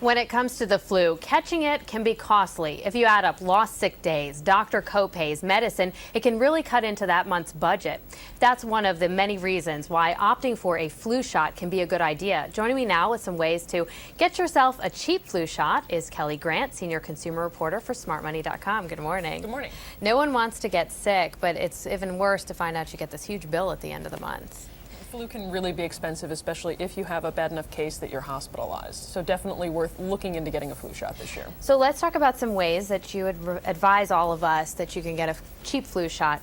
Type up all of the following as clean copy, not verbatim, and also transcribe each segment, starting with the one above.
When it comes to the flu, catching it can be costly. If you add up lost sick days, doctor copays, medicine, it can really cut into that month's budget. That's one of the many reasons why opting for a flu shot can be a good idea. Joining me now with some ways to get yourself a cheap flu shot is Kelly Grant, senior consumer reporter for smartmoney.com. Good morning. Good morning. No one wants to get sick, but it's even worse to find out you get this huge bill at the end of the month. Flu can really be expensive, especially if you have a bad enough case that you're hospitalized. So definitely worth looking into getting a flu shot this year. So let's talk about some ways that you would advise all of us that you can get a cheap flu shot.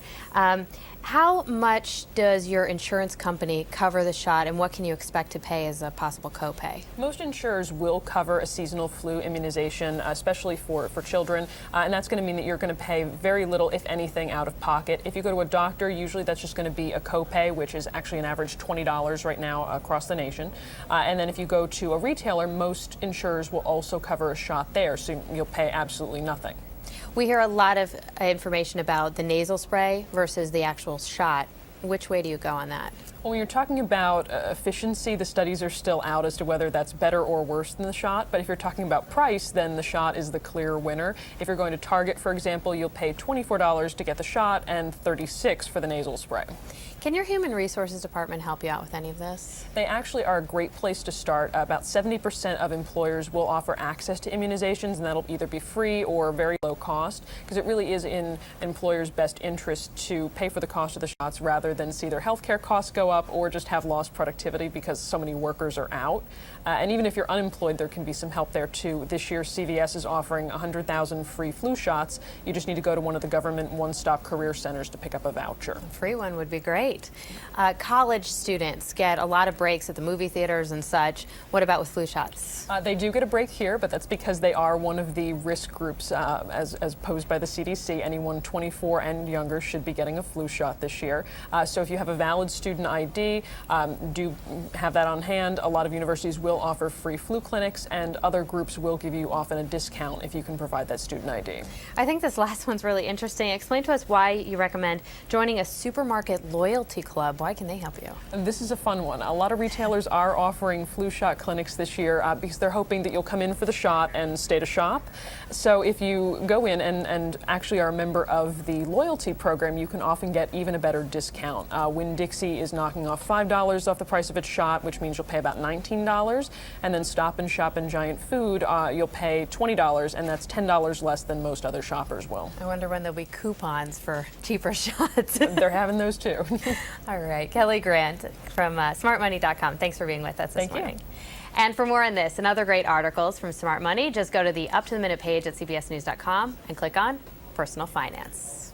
How much does your insurance company cover the shot, and what can you expect to pay as a possible copay? Most insurers will cover a seasonal flu immunization, especially for children, and that's going to mean that you're going to pay very little, if anything, out of pocket. If you go to a doctor, usually that's just going to be a copay, which is actually an average $20 right now across the nation. And then if you go to a retailer, most insurers will also cover a shot there, so you'll pay absolutely nothing. We hear a lot of information about the nasal spray versus the actual shot. Which way do you go on that? Well, when you're talking about efficiency, the studies are still out as to whether that's better or worse than the shot. But if you're talking about price, then the shot is the clear winner. If you're going to Target, for example, you'll pay $24 to get the shot and $36 for the nasal spray. Can your human resources department help you out with any of this? They actually are a great place to start. About 70% of employers will offer access to immunizations, and that'll either be free or very low cost, because it really is in employers' best interest to pay for the cost of the shots rather than see their healthcare costs go up or just have lost productivity because so many workers are out. And even if you're unemployed, there can be some help there too. This year, CVS is offering 100,000 free flu shots. You just need to go to one of the government one-stop career centers to pick up a voucher. A free one would be great. College students get a lot of breaks at the movie theaters and such. What about with flu shots? They do get a break here, but that's because they are one of the risk groups as posed by the CDC. Anyone 24 and younger should be getting a flu shot this year. So if you have a valid student ID, do have that on hand. A lot of universities will offer free flu clinics, and other groups will give you often a discount if you can provide that student ID. I think this last one's really interesting. Explain to us why you recommend joining a supermarket loyalty club. Why can they help you? This is a fun one. A lot of retailers are offering flu shot clinics this year because they're hoping that you'll come in for the shot and stay to shop. So if you go in and actually are a member of the loyalty program, you can often get even a better discount. Winn-Dixie is knocking off $5 off the price of its shot, which means you'll pay about $19. And then Stop and Shop and Giant Food, you'll pay $20, and that's $10 less than most other shoppers will. I wonder when there'll be coupons for cheaper shots. They're having those too. All right, Kelly Grant from smartmoney.com. Thanks for being with us this morning. And for more on this and other great articles from Smart Money, just go to the up to the minute page at cbsnews.com and click on Personal Finance.